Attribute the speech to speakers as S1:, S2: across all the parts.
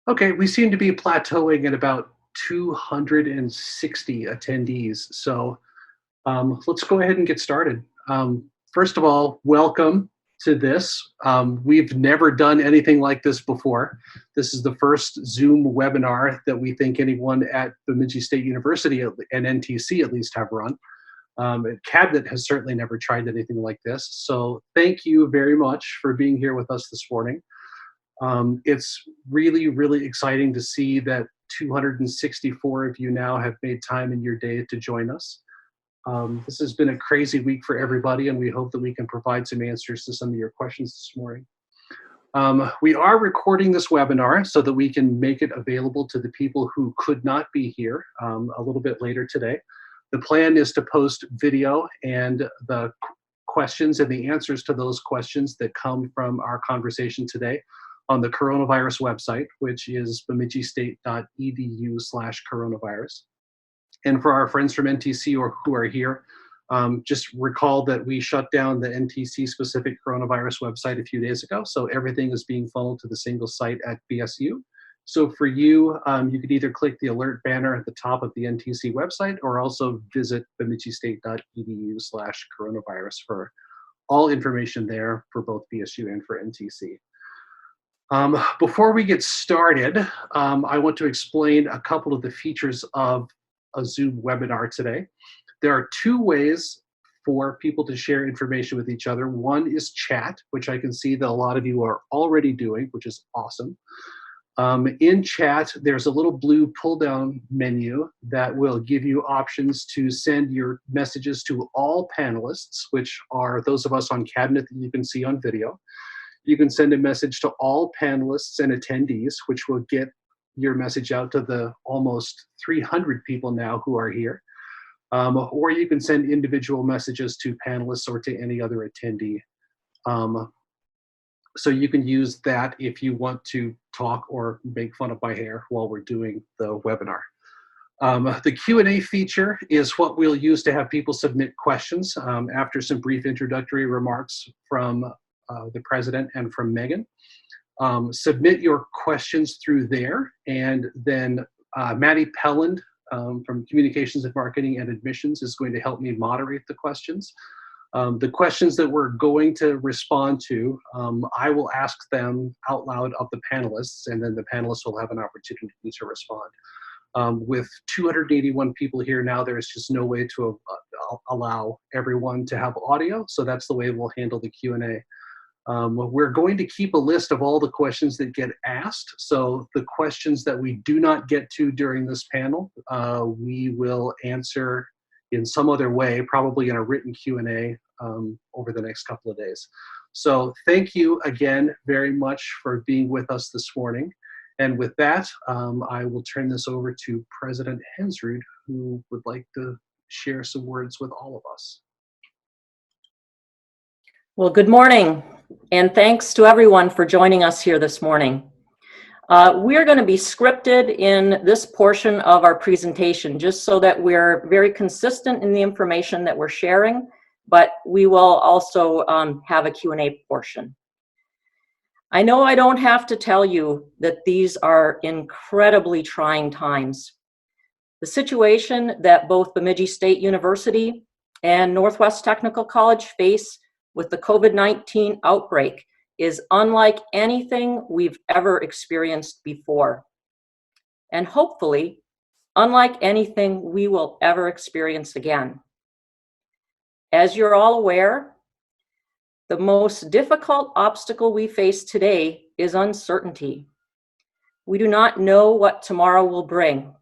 S1: Okay, we seem to be plateauing at about 260 attendees. So let's go ahead and get started. First of all, welcome to this. We've never done anything like this before. This is the first Zoom webinar that we think anyone at Bemidji State University and NTC at least have run. Cabinet has certainly never tried anything like this. So thank you very much for being here with us this morning. It's really, really exciting to see that 264 of you now have made time in your day to join us. This has been a crazy week for everybody, and we hope that we can provide some answers to some of your questions this morning. We are recording this webinar so that we can make it available to the people who could not be here a little bit later today. The plan is to post video and the questions and the answers to those questions that come from our conversation today on the coronavirus website, which is bemidjistate.edu/coronavirus. And for our friends from NTC or who are here, just recall that we shut down the NTC specific coronavirus website a few days ago. So everything is being funneled to the single site at BSU. So for you, you could either click the alert banner at the top of the NTC website or also visit bemidjistate.edu/coronavirus for all information there for both BSU and for NTC. Before we get started, I want to explain a couple of the features of a Zoom webinar today. There are two ways for people to share information with each other. One is chat, which I can see that a lot of you are already doing, which is awesome. In chat, there's a little blue pull-down menu that will give you options to send your messages to all panelists, which are those of us on cabinet that you can see on video. You can send a message to all panelists and attendees, which will get your message out to the almost 300 people now who are here. Or you can send individual messages to panelists or to any other attendee. So you can use that if you want to talk or make fun of my hair while we're doing the webinar. The Q&A feature is what we'll use to have people submit questions after some brief introductory remarks from the president and from Megan. Submit your questions through there, and then Maddie Pelland from Communications and Marketing and Admissions is going to help me moderate the questions. The questions that we're going to respond to, I will ask them out loud of the panelists, and then the panelists will have an opportunity to respond. With 281 people here now, there's just no way to allow everyone to have audio, so that's the way we'll handle the Q&A. We're going to keep a list of all the questions that get asked. So the questions that we do not get to during this panel, we will answer in some other way, probably in a written Q&A over the next couple of days. So thank you again very much for being with us this morning. And with that, I will turn this over to President Hensrud, who would like to share some words with all of us.
S2: Well, good morning, and thanks to everyone for joining us here this morning. We're going to be scripted in this portion of our presentation, just so that we're very consistent in the information that we're sharing, but we will also have a Q&A portion. I know I don't have to tell you that these are incredibly trying times. The situation that both Bemidji State University and Northwest Technical College face with the COVID-19 outbreak is unlike anything we've ever experienced before, and hopefully unlike anything we will ever experience again. As you're all aware, the most difficult obstacle we face today is uncertainty. We do not know what tomorrow will bring,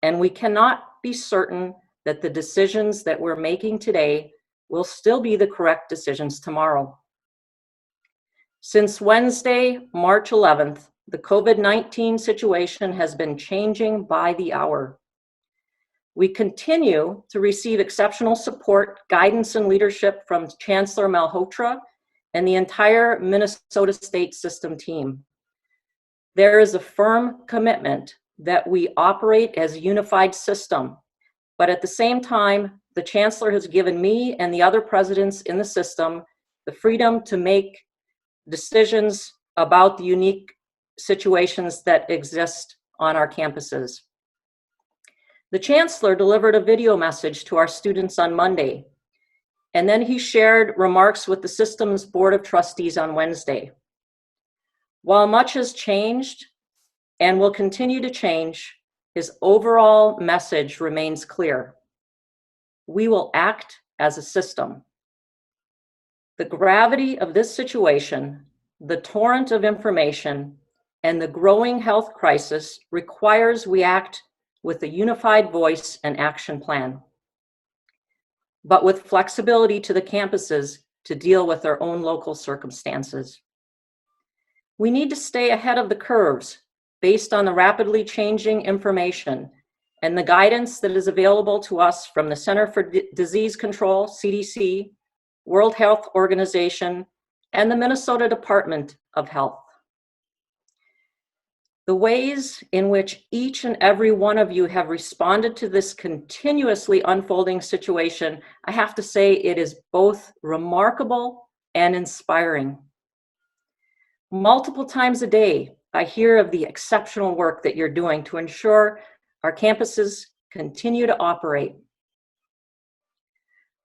S2: and we cannot be certain that the decisions that we're making today will still be the correct decisions tomorrow. Since Wednesday, March 11th, the COVID-19 situation has been changing by the hour. We continue to receive exceptional support, guidance, and leadership from Chancellor Malhotra and the entire Minnesota State System team. There is a firm commitment that we operate as a unified system, but at the same time, the Chancellor has given me and the other presidents in the system the freedom to make decisions about the unique situations that exist on our campuses. The Chancellor delivered a video message to our students on Monday, and then he shared remarks with the system's Board of Trustees on Wednesday. While much has changed and will continue to change, his overall message remains clear. We will act as a system. The gravity of this situation, the torrent of information, and the growing health crisis requires we act with a unified voice and action plan, but with flexibility to the campuses to deal with their own local circumstances. We need to stay ahead of the curves based on the rapidly changing information and the guidance that is available to us from the Center for Disease Control, CDC, World Health Organization, and the Minnesota Department of Health. The ways in which each and every one of you have responded to this continuously unfolding situation, I have to say it is both remarkable and inspiring. Multiple times a day, I hear of the exceptional work that you're doing to ensure our campuses continue to operate.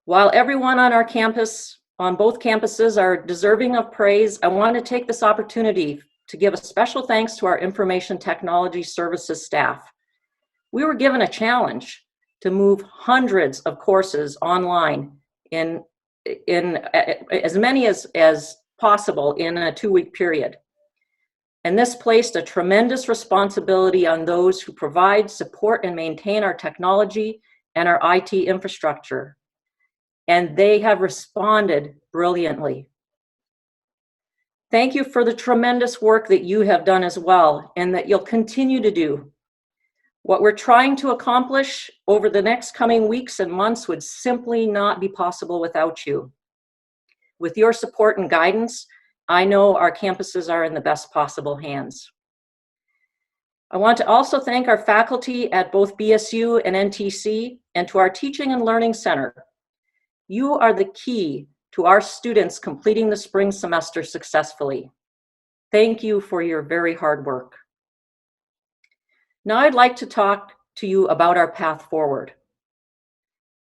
S2: While everyone on our campus, on both campuses, are deserving of praise, I want to take this opportunity to give a special thanks to our information technology services staff. We were given a challenge to move hundreds of courses online in as many as possible in a 2-week period. And this placed a tremendous responsibility on those who provide, support, and maintain our technology and our IT infrastructure. And they have responded brilliantly. Thank you for the tremendous work that you have done as well, and that you'll continue to do. What we're trying to accomplish over the next coming weeks and months would simply not be possible without you. With your support and guidance, I know our campuses are in the best possible hands. I want to also thank our faculty at both BSU and NTC, and to our Teaching and Learning Center. You are the key to our students completing the spring semester successfully. Thank you for your very hard work. Now I'd like to talk to you about our path forward.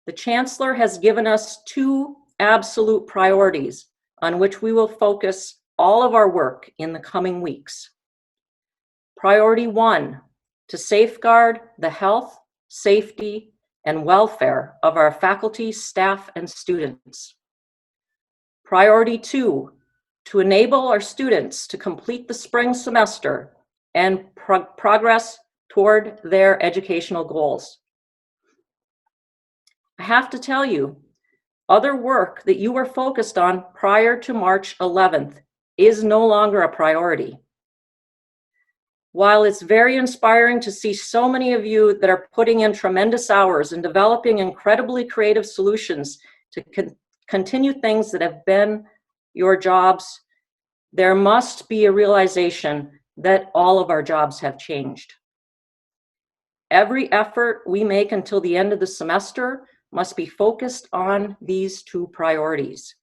S2: The Chancellor has given us 2 absolute priorities on which we will focus all of our work in the coming weeks. Priority 1, to safeguard the health, safety, and welfare of our faculty, staff, and students. Priority 2, to enable our students to complete the spring semester and progress toward their educational goals. I have to tell you, other work that you were focused on prior to March 11th is no longer a priority. While it's very inspiring to see so many of you that are putting in tremendous hours and developing incredibly creative solutions to continue things that have been your jobs, there must be a realization that all of our jobs have changed. Every effort we make until the end of the semester must be focused on these 2 priorities: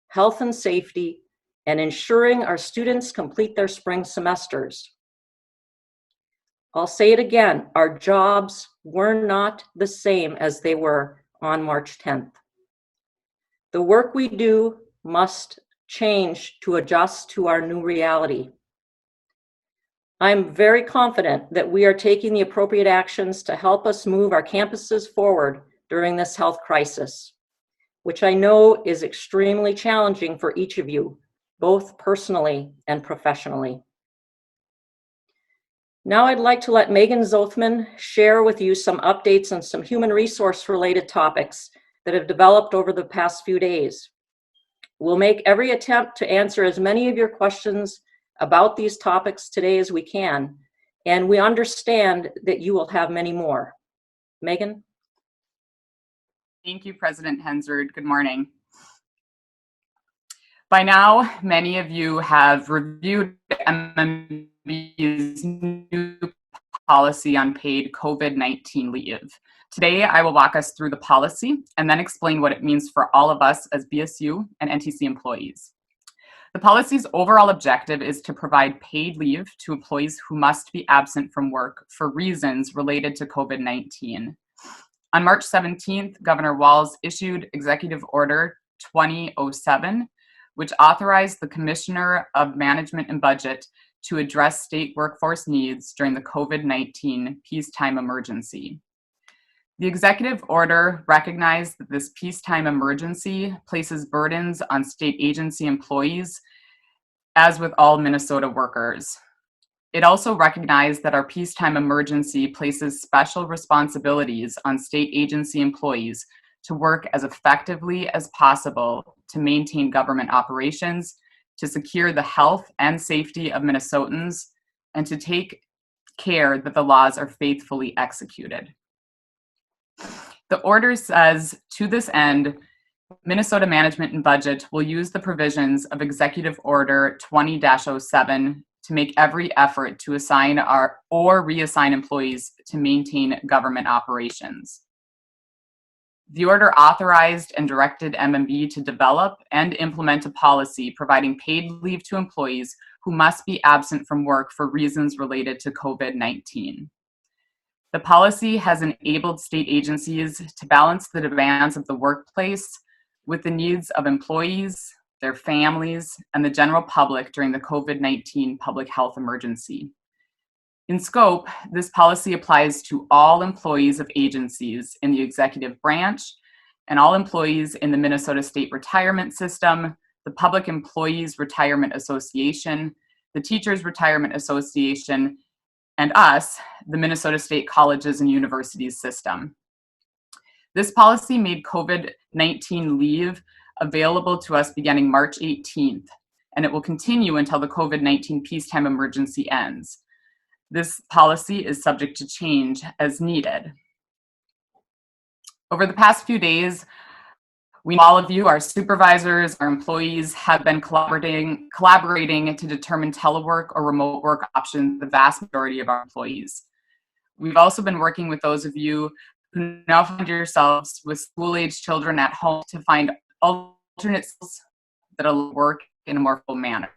S2: health and safety, and ensuring our students complete their spring semesters. I'll say it again, our jobs were not the same as they were on March 10th. The work we do must change to adjust to our new reality. I'm very confident that we are taking the appropriate actions to help us move our campuses forward during this health crisis, which I know is extremely challenging for each of you, both personally and professionally. Now I'd like to let Megan Zothman share with you some updates on some human resource related topics that have developed over the past few days. We'll make every attempt to answer as many of your questions about these topics today as we can, and we understand that you will have many more. Megan?
S3: Thank you, President Hensard. Good morning. By now, many of you have reviewed MMB's new policy on paid COVID-19 leave. Today, I will walk us through the policy and then explain what it means for all of us as BSU and NTC employees. The policy's overall objective is to provide paid leave to employees who must be absent from work for reasons related to COVID-19. On March 17th, Governor Walz issued Executive Order 2007, which authorized the Commissioner of Management and Budget to address state workforce needs during the COVID-19 peacetime emergency. The executive order recognized that this peacetime emergency places burdens on state agency employees, as with all Minnesota workers. It also recognized that our peacetime emergency places special responsibilities on state agency employees to work as effectively as possible to maintain government operations, to secure the health and safety of Minnesotans, and to take care that the laws are faithfully executed. The order says, to this end, Minnesota Management and Budget will use the provisions of Executive Order 20-07 to make every effort to assign or reassign employees to maintain government operations. The order authorized and directed MMB to develop and implement a policy providing paid leave to employees who must be absent from work for reasons related to COVID-19. The policy has enabled state agencies to balance the demands of the workplace with the needs of employees, their families, and the general public during the COVID-19 public health emergency. In scope, this policy applies to all employees of agencies in the executive branch and all employees in the Minnesota State Retirement System, the Public Employees Retirement Association, the Teachers Retirement Association, and us, the Minnesota State Colleges and Universities System. This policy made COVID-19 leave available to us beginning March 18th, and it will continue until the COVID-19 peacetime emergency ends. This policy is subject to change as needed. Over the past few days, all of you, our supervisors, our employees, have been collaborating to determine telework or remote work options, the vast majority of our employees. We've also been working with those of you who now find yourselves with school-age children at home to find alternates that will work in a more full manner.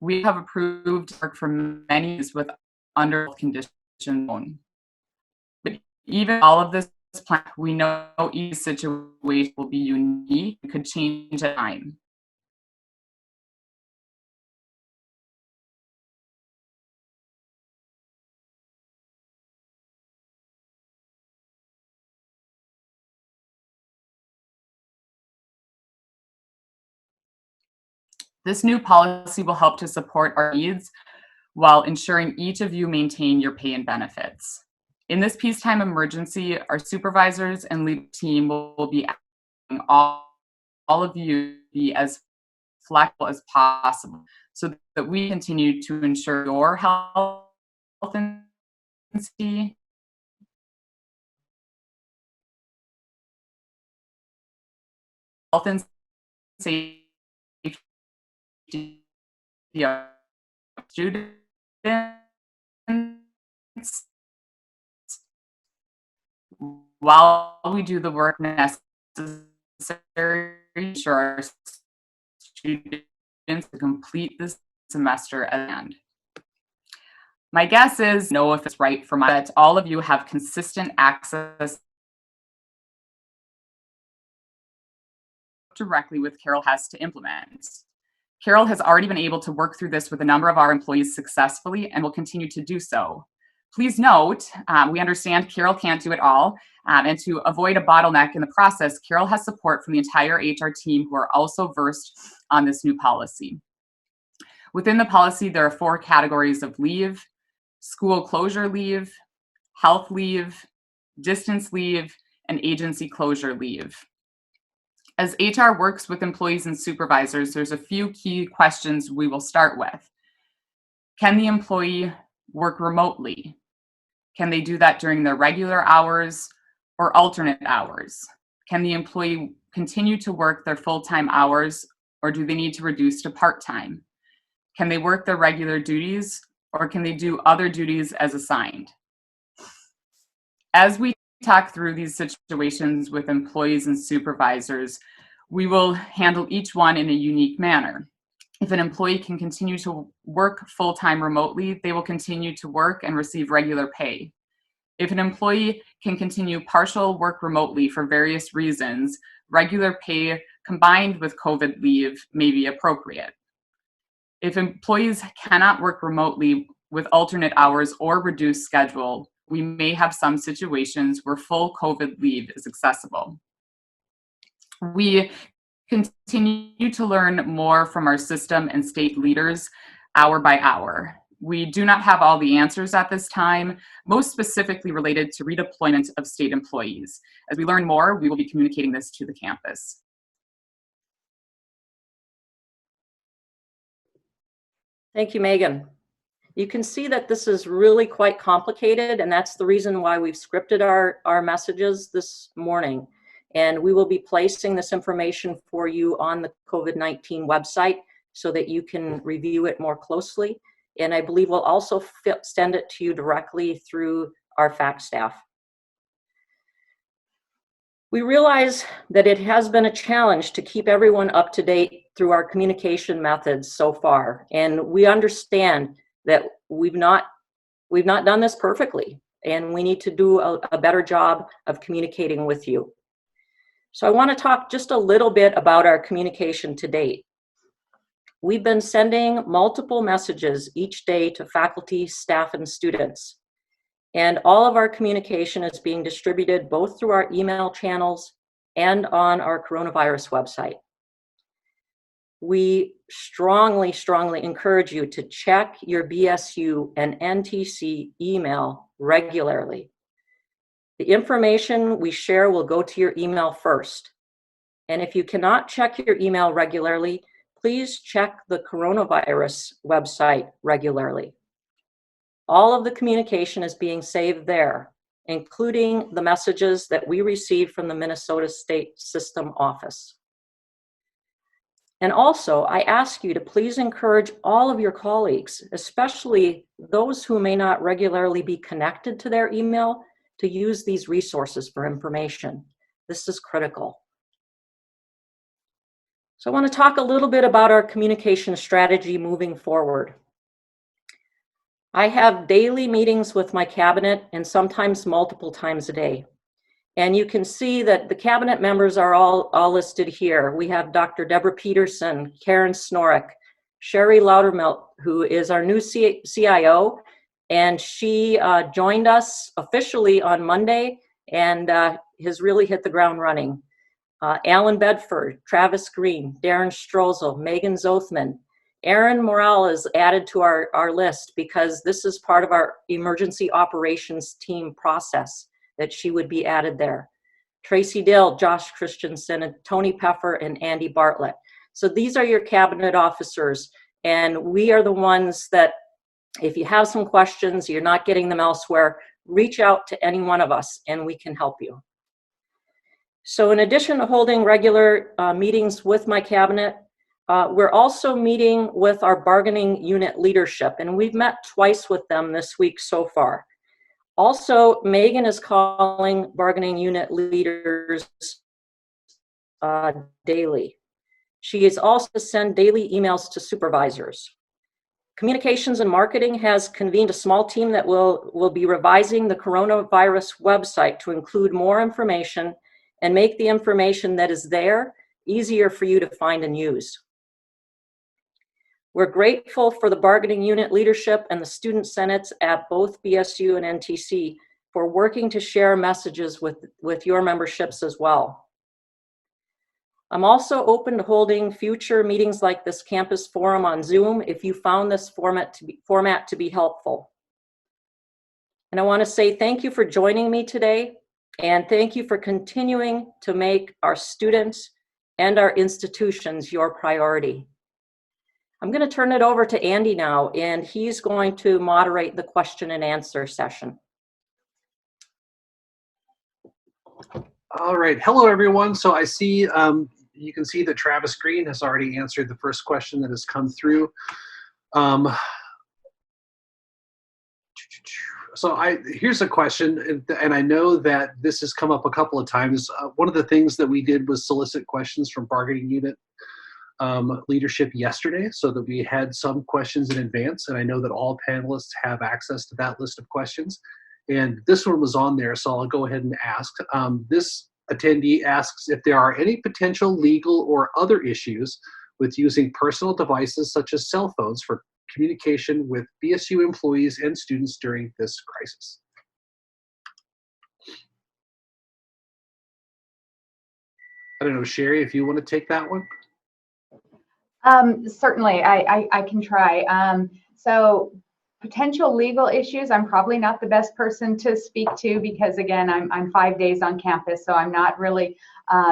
S3: We have approved work for many with under conditions. But even all of this plan, we know each situation will be unique and could change at time. This new policy will help to support our needs while ensuring each of you maintain your pay and benefits. In this peacetime emergency, our supervisors and lead team will be asking all of you to be as flexible as possible so that we continue to ensure your health and safety, of students while we do the work necessary to ensure our students to complete this semester at the end. My guess is, know if it's right for that all of you have consistent access directly with Carol Hess to implement. Carol has already been able to work through this with a number of our employees successfully and will continue to do so. Please note, we understand Carol can't do it all, and to avoid a bottleneck in the process, Carol has support from the entire HR team who are also versed on this new policy. Within the policy, there are 4 categories of leave: school closure leave, health leave, distance leave, and agency closure leave. As HR works with employees and supervisors, there's a few key questions we will start with. Can the employee work remotely? Can they do that during their regular hours or alternate hours? Can the employee continue to work their full-time hours, or do they need to reduce to part-time? Can they work their regular duties, or can they do other duties as assigned? As we talk through these situations with employees and supervisors, We will handle each one in a unique manner. If an employee can continue to work full-time remotely, they will continue to work and receive regular pay. If an employee can continue partial work remotely for various reasons, regular pay combined with COVID leave may be appropriate. If employees cannot work remotely with alternate hours or reduced schedule, we may have some situations where full COVID leave is accessible. We continue to learn more from our system and state leaders hour by hour. We do not have all the answers at this time, most specifically related to redeployment of state employees. As we learn more, we will be communicating this to the campus.
S2: Thank you, Megan. You can see that this is really quite complicated, and that's the reason why we've scripted our messages this morning. And we will be placing this information for you on the COVID-19 website so that you can review it more closely. And I believe we'll also send it to you directly through our fact staff. We realize that it has been a challenge to keep everyone up to date through our communication methods so far. And we understand that we've not done this perfectly, and we need to do a better job of communicating with you. So I want to talk just a little bit about our communication to date. We've been sending multiple messages each day to faculty, staff, and students. And all of our communication is being distributed both through our email channels and on our coronavirus website. We strongly encourage you to check your BSU and NTC email regularly. The information we share will go to your email first. And if you cannot check your email regularly, please check the coronavirus website regularly. All of the communication is being saved there, including the messages that we received from the Minnesota State System Office. And also, I ask you to please encourage all of your colleagues, especially those who may not regularly be connected to their email, to use these resources for information. This is critical. So I want to talk a little bit about our communication strategy moving forward. I have daily meetings with my cabinet and sometimes multiple times a day. And you can see that the cabinet members are all listed here. We have Dr. Deborah Peterson, Karen Snorek, Sherry Loudermilk, who is our new CIO, and she joined us officially on Monday and has really hit the ground running. Alan Bedford, Travis Green, Darren Strozel, Megan Zothman. Erin Morale is added to our list because this is part of our emergency operations team process that she would be added there. Tracy Dill, Josh Christensen, and Tony Peffer, and Andy Bartlett. So these are your cabinet officers, and we are the ones that, if you have some questions, you're not getting them elsewhere, reach out to any one of us and we can help you. So in addition to holding regular meetings with my cabinet, we're also meeting with our bargaining unit leadership, and we've met twice with them this week so far. Also, Megan is calling bargaining unit leaders daily. She is also send daily emails to supervisors. Communications and Marketing has convened a small team that will be revising the coronavirus website to include more information and make the information that is there easier for you to find and use. We're grateful for the bargaining unit leadership and the student senates at both BSU and NTC for working to share messages with your memberships as well. I'm also open to holding future meetings like this campus forum on Zoom if you found this format to be helpful. And I want to say thank you for joining me today, and thank you for continuing to make our students and our institutions your priority. I'm going to turn it over to Andy now, and he's going to moderate the question and answer session.
S1: All right. Hello, everyone. So I see, you can see that Travis Green has already answered the first question that has come through. So here's a question, and I know that this has come up a couple of times. One of the things that we did was solicit questions from bargaining unit leadership yesterday, so that we had some questions in advance, and I know that all panelists have access to that list of questions. And this one was on there, so I'll go ahead and ask. This attendee asks if there are any potential legal or other issues with using personal devices such as cell phones for communication with BSU employees and students during this crisis. I don't know, Sherry, if you want to take that one.
S4: Certainly, I can try. So potential legal issues, I'm probably not the best person to speak to because, again, I'm 5 days on campus, so I'm not really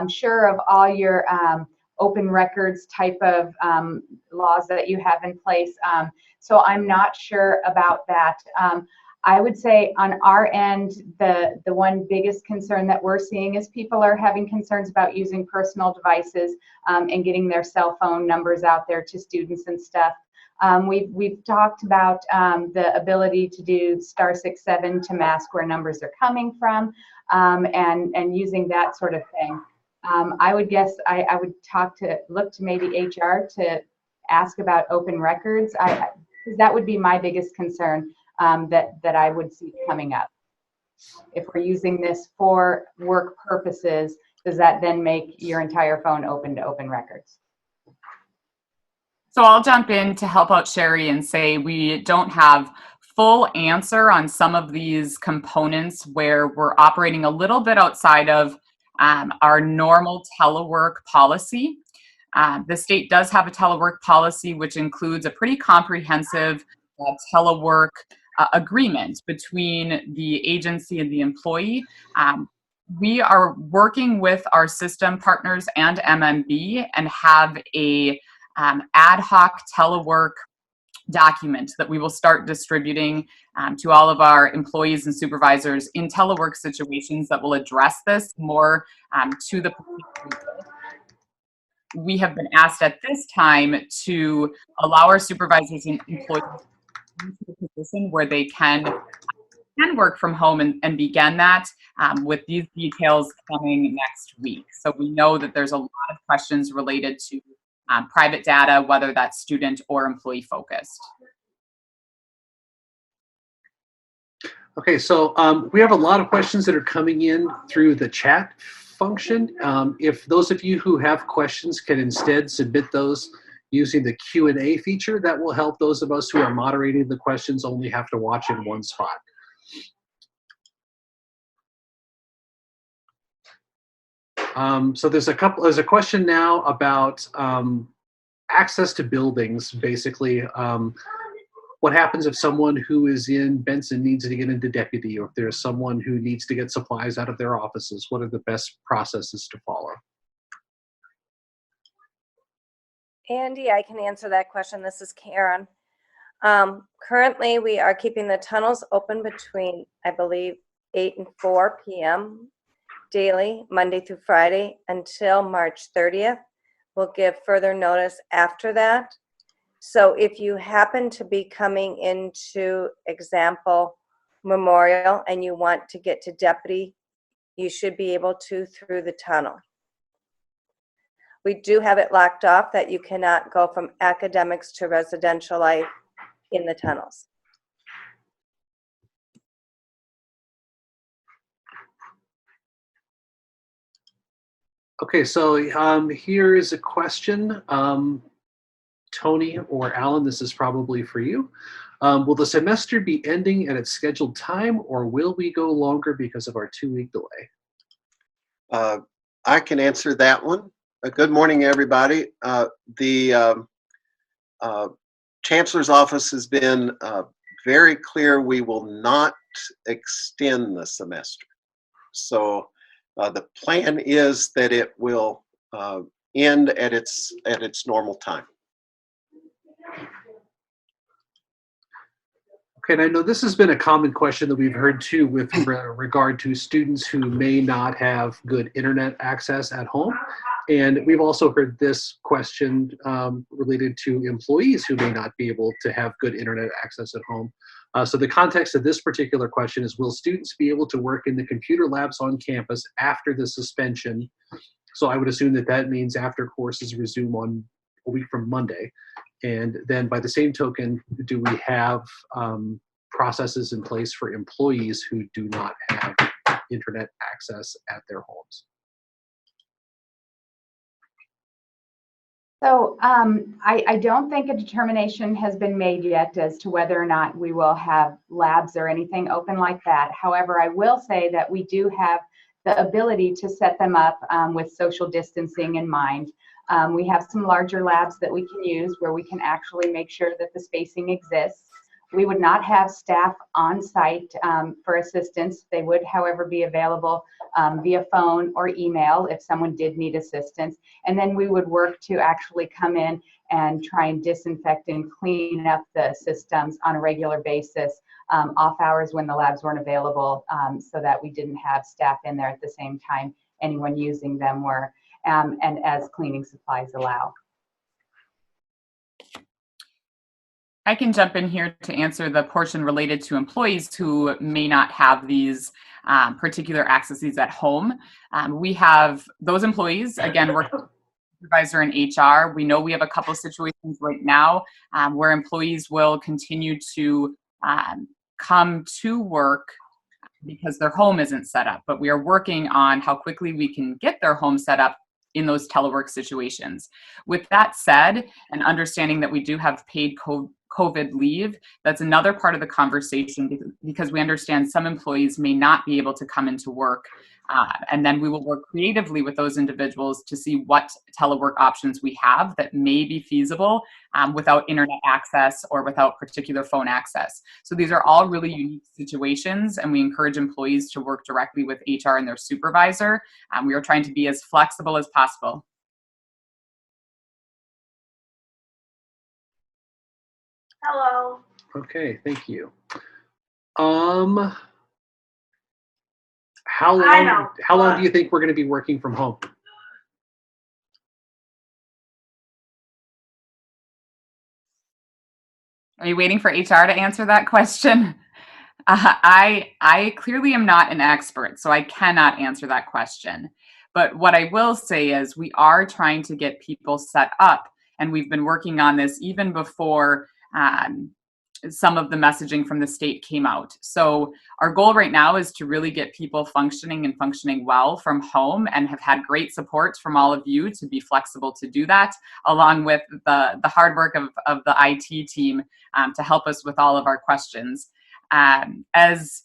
S4: sure of all your open records type of laws that you have in place. So I'm not sure about that. I would say on our end, the one biggest concern that we're seeing is people are having concerns about using personal devices and getting their cell phone numbers out there to students and stuff. We've talked about the ability to do *67 to mask where numbers are coming from and using that sort of thing. I would guess I would look to maybe HR to ask about open records. Because that would be my biggest concern that I would see coming up. If we're using this for work purposes, does that then make your entire phone open to open records?
S3: So I'll jump in to help out Sherry and say we don't have full answer on some of these components where we're operating a little bit outside of our normal telework policy. The state does have a telework policy, which includes a pretty comprehensive telework agreement between the agency and the employee. We are working with our system partners and MMB and have a ad hoc telework document that we will start distributing to all of our employees and supervisors in telework situations that will address this more to the point. We have been asked at this time to allow our supervisors and employees into a position where they can work from home and begin that with these details coming next week. So we know that there's a lot of questions related to private data, whether that's student or employee focused.
S1: Okay, so we have a lot of questions that are coming in through the chat function. If those of you who have questions can instead submit those using the Q&A feature, that will help those of us who are moderating the questions only have to watch in one spot. So there's a question now about access to buildings, basically. What happens if someone who is in Benson needs to get into deputy, or if there's someone who needs to get supplies out of their offices? What are the best processes to follow?
S5: Andy, I can answer that question. This is Karen. Currently, we are keeping the tunnels open between, I believe, 8 and 4 p.m. daily, Monday through Friday, until March 30th. We'll give further notice after that. So if you happen to be coming into, example, Memorial, and you want to get to Deputy, you should be able to through the tunnel. We do have it locked off that you cannot go from academics to residential life in the tunnels.
S1: Okay, so here is a question. Tony or Alan, this is probably for you. Will the semester be ending at its scheduled time, or will we go longer because of our 2-week delay?
S6: I can answer that one. Good morning, everybody. The Chancellor's office has been very clear we will not extend the semester. So the plan is that it will end at its normal time.
S1: Okay, and I know this has been a common question that we've heard too with regard to students who may not have good internet access at home. And we've also heard this question related to employees who may not be able to have good internet access at home. So the context of this particular question is, will students be able to work in the computer labs on campus after the suspension? So I would assume that that means after courses resume on a week from Monday. And then by the same token, do we have processes in place for employees who do not have internet access at their homes?
S4: So I don't think a determination has been made yet as to whether or not we will have labs or anything open like that. However, I will say that we do have the ability to set them up with social distancing in mind. We have some larger labs that we can use where we can actually make sure that the spacing exists. We would not have staff on site for assistance. They would, however, be available via phone or email if someone did need assistance. And then we would work to actually come in and try and disinfect and clean up the systems on a regular basis, off hours when the labs weren't available, so that we didn't have staff in there at the same time anyone using them were, and as cleaning supplies allow.
S3: I can jump in here to answer the portion related to employees who may not have these particular accesses at home. We have those employees, again, work supervisor in HR. We know we have a couple situations right now where employees will continue to come to work because their home isn't set up, but we are working on how quickly we can get their home set up in those telework situations. With that said, and understanding that we do have paid COVID leave, that's another part of the conversation because we understand some employees may not be able to come into work. And then we will work creatively with those individuals to see what telework options we have that may be feasible without internet access or without particular phone access. So these are all really unique situations, and we encourage employees to work directly with HR and their supervisor. We are trying to be as flexible as possible.
S5: Hello.
S1: Okay, thank you. How long do you think we're going to be working from home?
S3: Are you waiting for HR to answer that question? I clearly am not an expert, so I cannot answer that question. But what I will say is we are trying to get people set up, and we've been working on this even before some of the messaging from the state came out. So our goal right now is to really get people functioning and functioning well from home, and have had great support from all of you to be flexible to do that, along with the hard work of the IT team to help us with all of our questions. As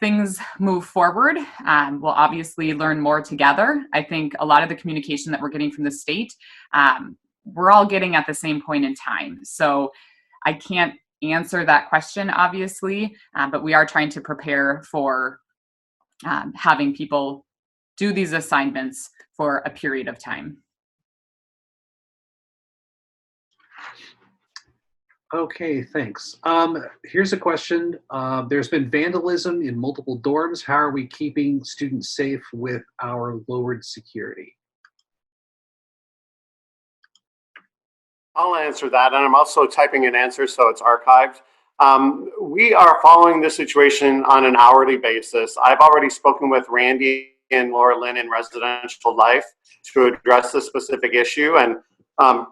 S3: things move forward, we'll obviously learn more together. I think a lot of the communication that we're getting from the state, we're all getting at the same point in time. So I can't answer that question, obviously, but we are trying to prepare for having people do these assignments for a period of time.
S1: Okay, thanks. Here's a question. There's been vandalism in multiple dorms. How are we keeping students safe with our lowered security?
S7: I'll answer that, and I'm also typing an answer so it's archived. We are following this situation on an hourly basis. I've already spoken with Randy and Laura Lynn in Residential Life to address this specific issue, and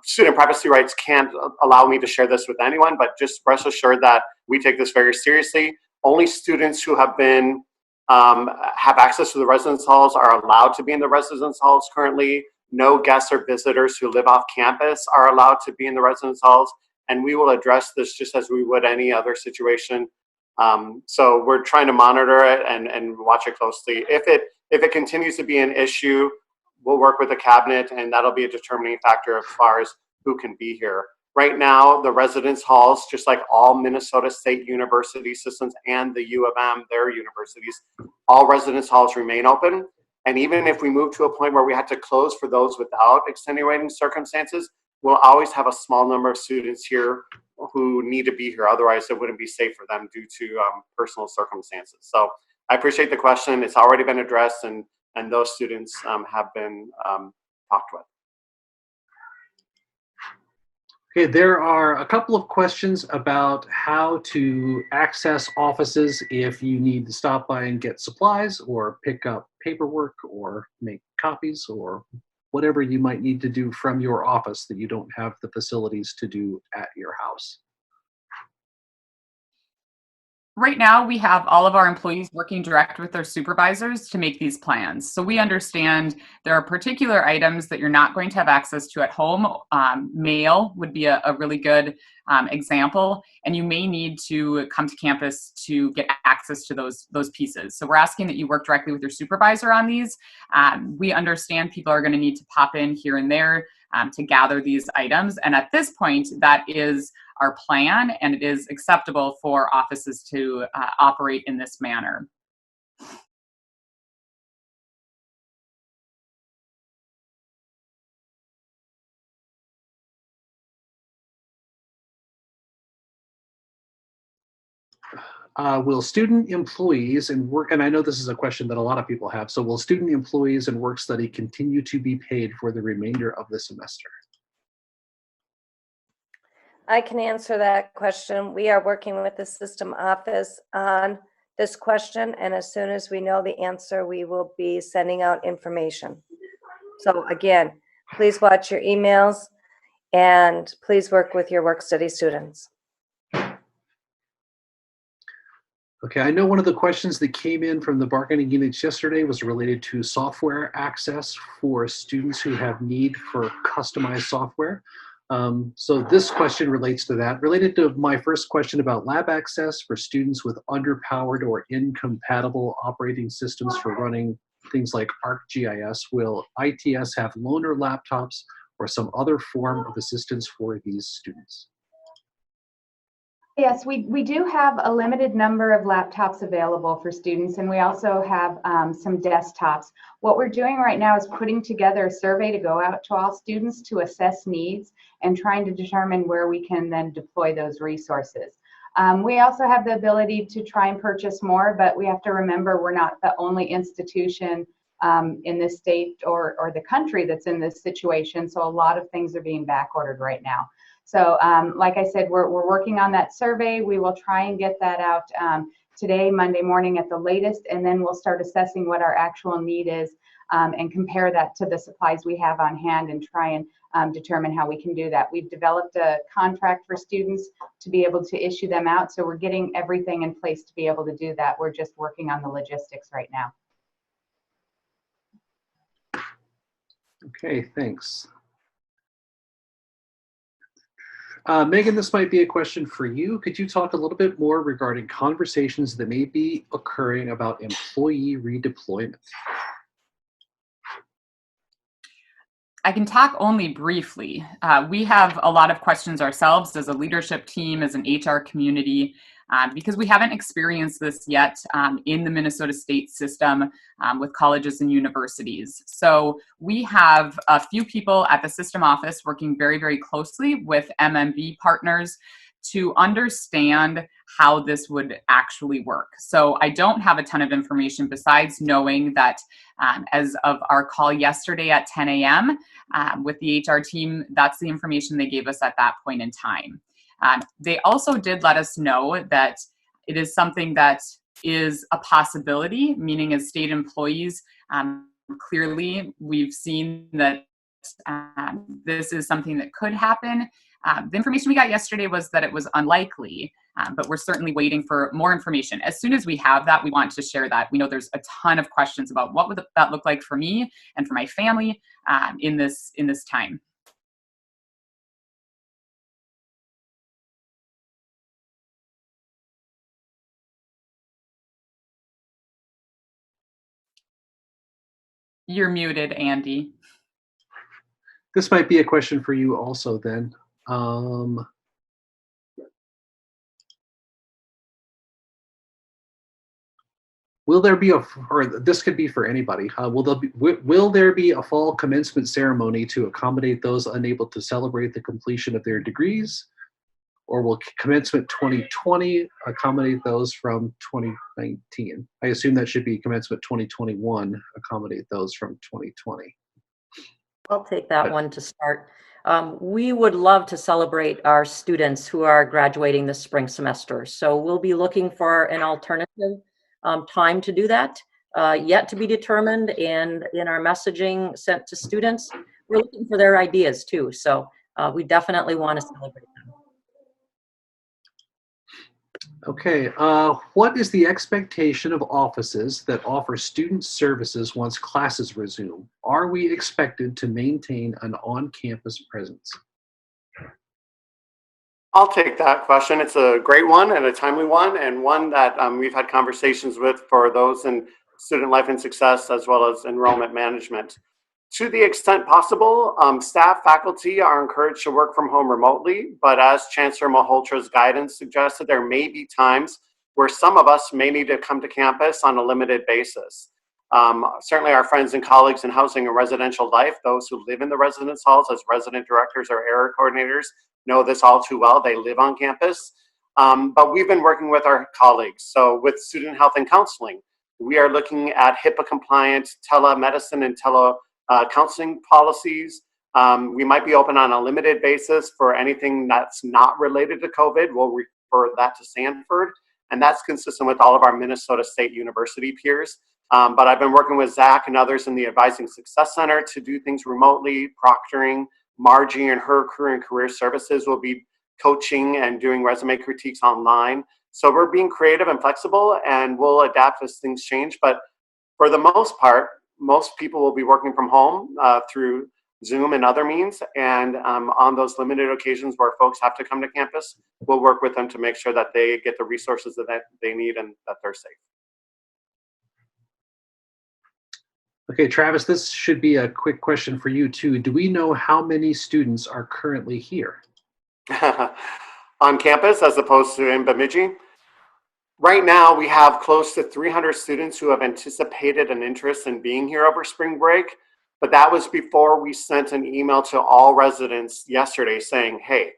S7: student privacy rights can't allow me to share this with anyone, but just rest assured that we take this very seriously. Only students who have been have access to the residence halls are allowed to be in the residence halls currently. No guests or visitors who live off campus are allowed to be in the residence halls, and we will address this just as we would any other situation. So we're trying to monitor it and watch it closely. If it continues to be an issue, we'll work with the cabinet, and that'll be a determining factor as far as who can be here. Right now, the residence halls, just like all Minnesota State University systems and the U of M, their universities, all residence halls remain open. And even if we move to a point where we had to close for those without extenuating circumstances, we'll always have a small number of students here who need to be here. Otherwise, it wouldn't be safe for them due to personal circumstances. So I appreciate the question. It's already been addressed, and those students have been talked with.
S1: Okay, there are a couple of questions about how to access offices if you need to stop by and get supplies or pick up paperwork or make copies or whatever you might need to do from your office that you don't have the facilities to do at your house.
S3: Right now, we have all of our employees working direct with their supervisors to make these plans. So we understand there are particular items that you're not going to have access to at home. Mail would be a really good example, and you may need to come to campus to get access to those pieces. So we're asking that you work directly with your supervisor on these. We understand people are going to need to pop in here and there to gather these items. And at this point, that is our plan, and it is acceptable for offices to operate in this manner.
S1: Will student employees and work, and I know this is a question that a lot of people have, so will student employees and work study continue to be paid for the remainder of the semester?
S5: I can answer that question. We are working with the system office on this question, and as soon as we know the answer, we will be sending out information. So again, please watch your emails and please work with your work study students.
S1: Okay, I know one of the questions that came in from the bargaining units yesterday was related to software access for students who have need for customized software. So this question relates to that. Related to my first question about lab access for students with underpowered or incompatible operating systems for running things like ArcGIS, will ITS have loaner laptops or some other form of assistance for these students?
S4: Yes, we do have a limited number of laptops available for students, and we also have some desktops. What we're doing right now is putting together a survey to go out to all students to assess needs and trying to determine where we can then deploy those resources. We also have the ability to try and purchase more, but we have to remember we're not the only institution in this state or the country that's in this situation, so a lot of things are being back ordered right now. So like I said, we're working on that survey. We will try and get that out today, Monday morning at the latest, and then we'll start assessing what our actual need is and compare that to the supplies we have on hand and try and determine how we can do that. We've developed a contract for students to be able to issue them out, so we're getting everything in place to be able to do that. We're just working on the logistics right now.
S1: Okay, thanks. Megan, this might be a question for you. Could you talk a little bit more regarding conversations that may be occurring about employee redeployment?
S3: I can talk only briefly. We have a lot of questions ourselves as a leadership team, as an HR community, because we haven't experienced this yet in the Minnesota state system with colleges and universities. So we have a few people at the system office working very, very closely with MMB partners to understand how this would actually work. So I don't have a ton of information besides knowing that as of our call yesterday at 10 a.m. With the HR team, that's the information they gave us at that point in time. They also did let us know that it is something that is a possibility, meaning as state employees, clearly we've seen that this is something that could happen. The information we got yesterday was that it was unlikely, but we're certainly waiting for more information. As soon as we have that, we want to share that. We know there's a ton of questions about what would that look like for me and for my family in this time. You're muted, Andy.
S1: This might be a question for you also then. Will there be or this could be for anybody, will there be a fall commencement ceremony to accommodate those unable to celebrate the completion of their degrees? Or will commencement 2020 accommodate those from 2019? I assume that should be commencement 2021, accommodate those from 2020.
S2: I'll take that one to start. We would love to celebrate our students who are graduating this spring semester. So we'll be looking for an alternative time to do that, yet to be determined. And in our messaging sent to students, we're looking for their ideas too. So we definitely want to celebrate them.
S1: Okay, what is the expectation of offices that offer student services once classes resume? Are we expected to maintain an on-campus presence?
S7: I'll take that question. It's a great one and a timely one, and one that we've had conversations with for those in student life and success as well as enrollment management. To the extent possible, staff, faculty are encouraged to work from home remotely, but as Chancellor Malholtra's guidance suggested, there may be times where some of us may need to come to campus on a limited basis. Certainly our friends and colleagues in housing and residential life, those who live in the residence halls as resident directors or area coordinators, know this all too well. They live on campus. But we've been working with our colleagues. So with student health and counseling, we are looking at HIPAA compliant telemedicine and counseling policies. We might be open on a limited basis for anything that's not related to COVID. We'll refer that to Sanford, and that's consistent with all of our Minnesota State University peers. But I've been working with Zach and others in the Advising Success Center to do things remotely, proctoring. Margie and her career and career services will be coaching and doing resume critiques online. So we're being creative and flexible, and we'll adapt as things change. But for the most part, most people will be working from home through Zoom and other means. And on those limited occasions where folks have to come to campus, we'll work with them to make sure that they get the resources that they need and that they're safe.
S1: Okay, Travis, this should be a quick question for you too. Do we know how many students are currently here?
S7: On campus as opposed to in Bemidji? Right now, we have close to 300 students who have anticipated an interest in being here over spring break, but that was before we sent an email to all residents yesterday saying, hey,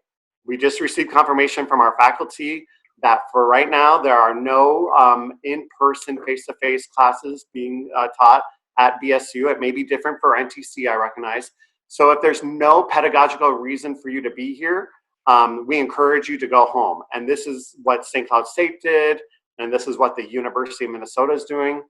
S7: we just received confirmation from our faculty that for right now, there are no in-person face-to-face classes being taught at BSU. It may be different for NTC, I recognize. So if there's no pedagogical reason for you to be here, we encourage you to go home. And this is what St. Cloud State did, and this is what the University of Minnesota is doing.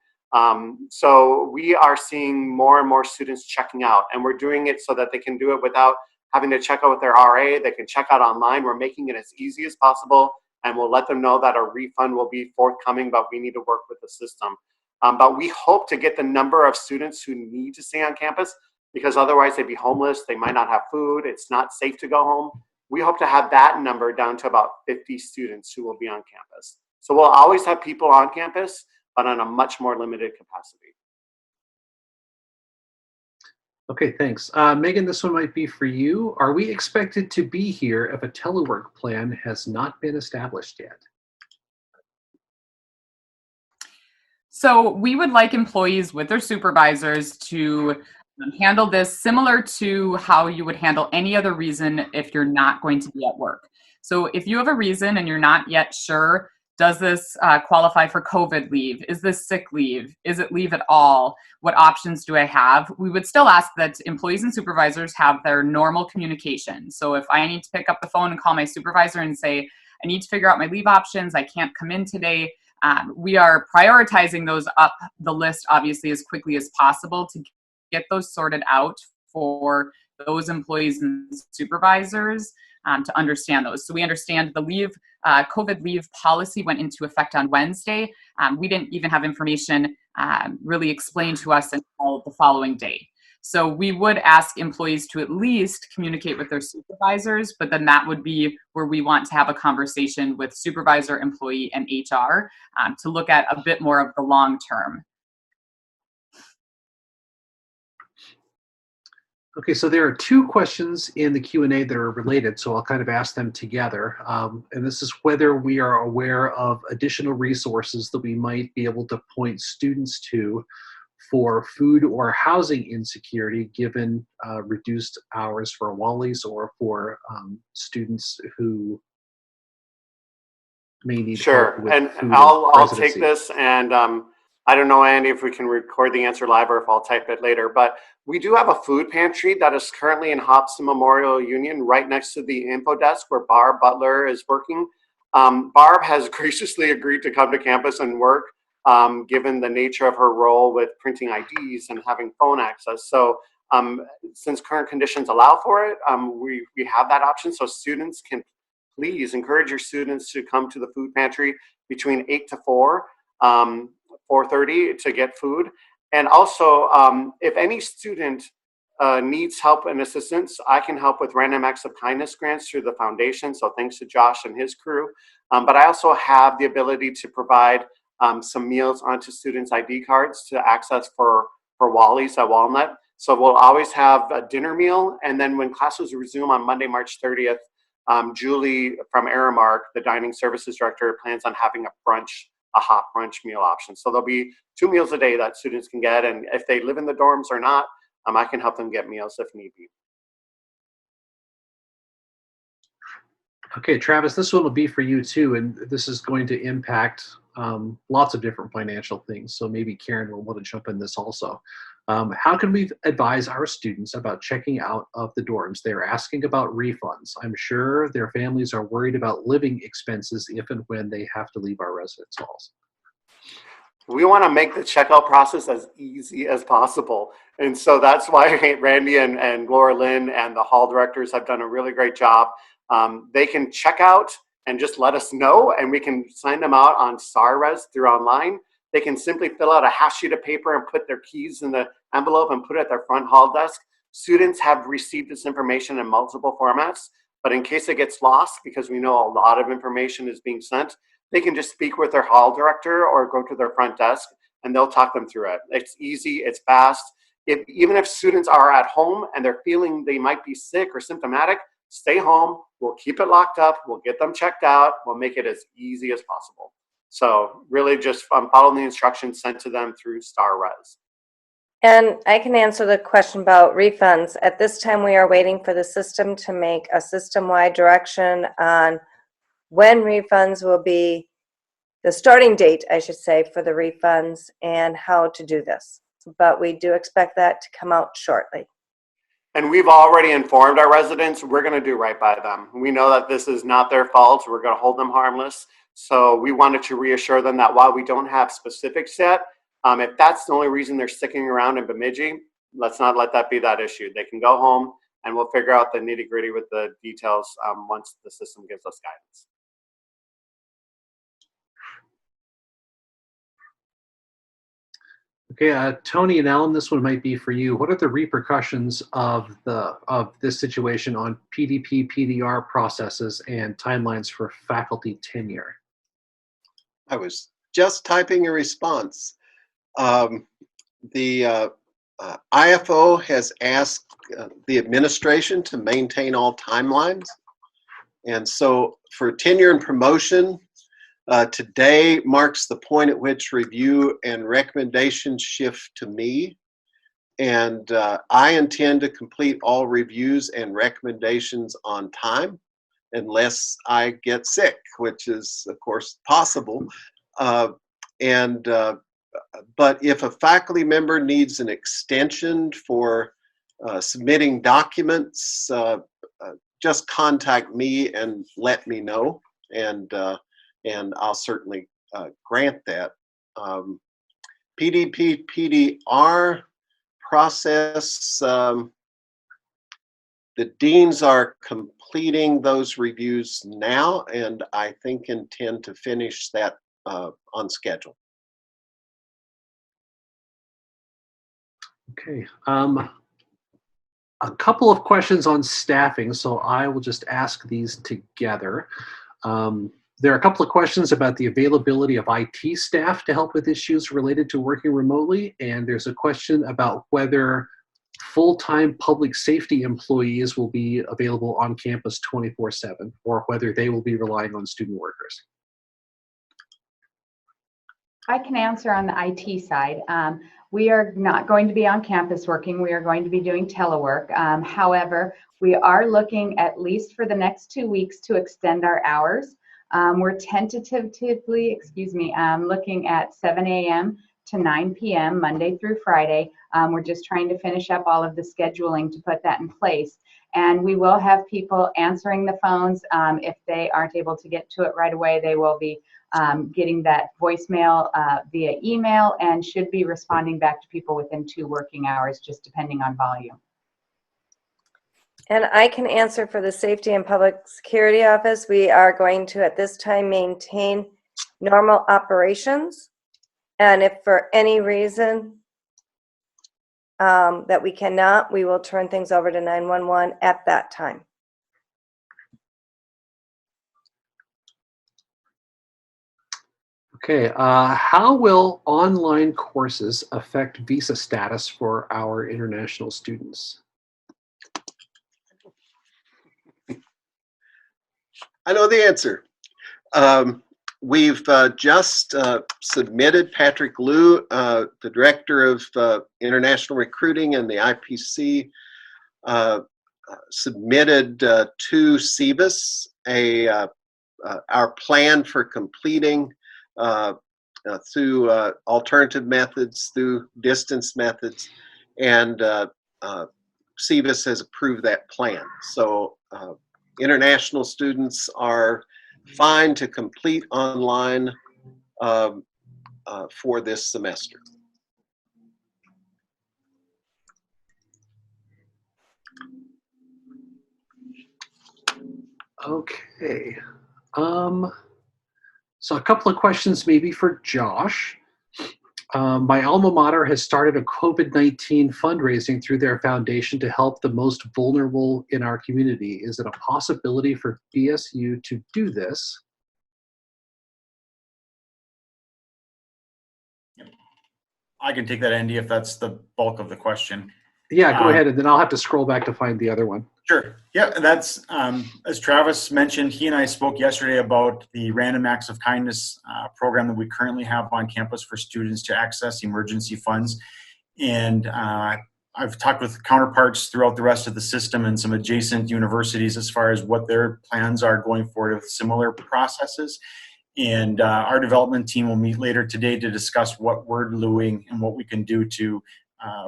S7: So we are seeing more and more students checking out, and we're doing it so that they can do it without having to check out with their RA. They can check out online. We're making it as easy as possible, and we'll let them know that a refund will be forthcoming, but we need to work with the system. But we hope to get the number of students who need to stay on campus, because otherwise they'd be homeless, they might not have food, it's not safe to go home. We hope to have that number down to about 50 students who will be on campus. So we'll always have people on campus, but on a much more limited capacity.
S1: Okay, thanks. Megan, this one might be for you. Are we expected to be here if a telework plan has not been established yet?
S3: So we would like employees with their supervisors to handle this similar to how you would handle any other reason if you're not going to be at work. So if you have a reason and you're not yet sure, does this qualify for COVID leave? Is this sick leave? Is it leave at all? What options do I have? We would still ask that employees and supervisors have their normal communication. So if I need to pick up the phone and call my supervisor and say, I need to figure out my leave options, I can't come in today, we are prioritizing those up the list, obviously, as quickly as possible to get those sorted out for those employees and supervisors to understand those. So we understand the leave, COVID leave policy went into effect on Wednesday. We didn't even have information really explained to us until the following day. So we would ask employees to at least communicate with their supervisors, but then that would be where we want to have a conversation with supervisor, employee, and HR to look at a bit more of the long term.
S1: Okay, so there are two questions in the Q&A that are related, so I'll kind of ask them together. And this is whether we are aware of additional resources that we might be able to point students to for food or housing insecurity given reduced hours for Wally's or for students who may need
S7: Sure,
S1: help with
S7: and
S1: food
S7: I'll
S1: or
S7: take
S1: residency.
S7: this, and I don't know, Andy, if we can record the answer live or if I'll type it later, but we do have a food pantry that is currently in Hobson Memorial Union right next to the info desk where Barb Butler is working. Barb has graciously agreed to come to campus and work, given the nature of her role with printing IDs and having phone access. So since current conditions allow for it, we have that option. So students can please encourage your students to come to the food pantry between 8 to 4, 4:30 to get food. And also, if any student needs help and assistance, I can help with random acts of kindness grants through the foundation. So thanks to Josh and his crew. But I also have the ability to provide some meals onto students' ID cards to access for Wally's at Walnut. So we'll always have a dinner meal. And then when classes resume on Monday, March 30th, Julie from Aramark, the dining services director, plans on having a hot brunch meal option. So there'll be 2 meals a day that students can get. And if they live in the dorms or not, I can help them get meals if need be.
S1: Okay, Travis, this one will be for you too, and this is going to impact lots of different financial things. So maybe Karen will want to jump in this also. How can we advise our students about checking out of the dorms? They're asking about refunds. I'm sure their families are worried about living expenses if and when they have to leave our residence halls.
S7: We want to make the checkout process as easy as possible. And so that's why Randy and Laura Lynn and the hall directors have done a really great job. They can check out and just let us know, and we can sign them out on StarRes through online. They can simply fill out a half sheet of paper and put their keys in the envelope and put it at their front hall desk. Students have received this information in multiple formats, but in case it gets lost, because we know a lot of information is being sent, they can just speak with their hall director or go to their front desk and they'll talk them through it. It's easy, it's fast. Even if students are at home and they're feeling they might be sick or symptomatic, stay home, we'll keep it locked up, we'll get them checked out, we'll make it as easy as possible. So really just follow the instructions sent to them through StarRes.
S5: And I can answer the question about refunds. At this time, we are waiting for the system to make a system-wide direction on when refunds will be, the starting date, I should say, for the refunds and how to do this. But we do expect that to come out shortly.
S7: And we've already informed our residents, we're going to do right by them. We know that this is not their fault. We're going to hold them harmless. So we wanted to reassure them that while we don't have specifics yet, if that's the only reason they're sticking around in Bemidji, let's not let that be that issue. They can go home and we'll figure out the nitty gritty with the details once the system gives us guidance.
S1: Okay, Tony and Alan, this one might be for you. What are the repercussions of this situation on PDP, PDR processes and timelines for faculty tenure?
S6: I was just typing a response. The IFO has asked the administration to maintain all timelines. And so for tenure and promotion, today marks the point at which review and recommendations shift to me. And I intend to complete all reviews and recommendations on time unless I get sick, which is, of course, possible. But if a faculty member needs an extension for submitting documents, just contact me and let me know. And I'll certainly grant that. PDP, PDR process, the deans are completing those reviews now, and I think intend to finish that on schedule.
S1: Okay. A couple of questions on staffing, so I will just ask these together. There are a couple of questions about the availability of IT staff to help with issues related to working remotely, and there's a question about whether full-time public safety employees will be available on campus 24/7, or whether they will be relying on student workers.
S4: I can answer on the IT side. We are not going to be on campus working. We are going to be doing telework. However, we are looking at least for the next 2 weeks to extend our hours. We're tentatively, looking at 7 a.m. to 9 p.m. Monday through Friday. We're just trying to finish up all of the scheduling to put that in place. And we will have people answering the phones. If they aren't able to get to it right away, they will be getting that voicemail via email and should be responding back to people within 2 working hours, just depending on volume.
S5: And I can answer for the Safety and Public Security Office. We are going to, at this time, maintain normal operations. And if for any reason that we cannot, we will turn things over to 911 at that time.
S1: Okay, how will online courses affect visa status for our international students?
S6: I know the answer. We've just submitted Patrick Liu, the Director of International Recruiting and the IPC, submitted to SEVIS our plan for completing through alternative methods, through distance methods, and SEVIS has approved that plan. So international students are fine to complete online for this semester.
S1: Okay. So a couple of questions maybe for Josh. My alma mater has started a COVID-19 fundraising through their foundation to help the most vulnerable in our community. Is it a possibility for BSU to do this?
S8: I can take that, Andy, if that's the bulk of the question.
S1: Yeah, go ahead, and then I'll have to scroll back to find the other one.
S8: Sure. Yeah, that's, as Travis mentioned, he and I spoke yesterday about the Random Acts of Kindness program that we currently have on campus for students to access emergency funds. And I've talked with counterparts throughout the rest of the system and some adjacent universities as far as what their plans are going forward with similar processes. And our development team will meet later today to discuss what we're doing and what we can do to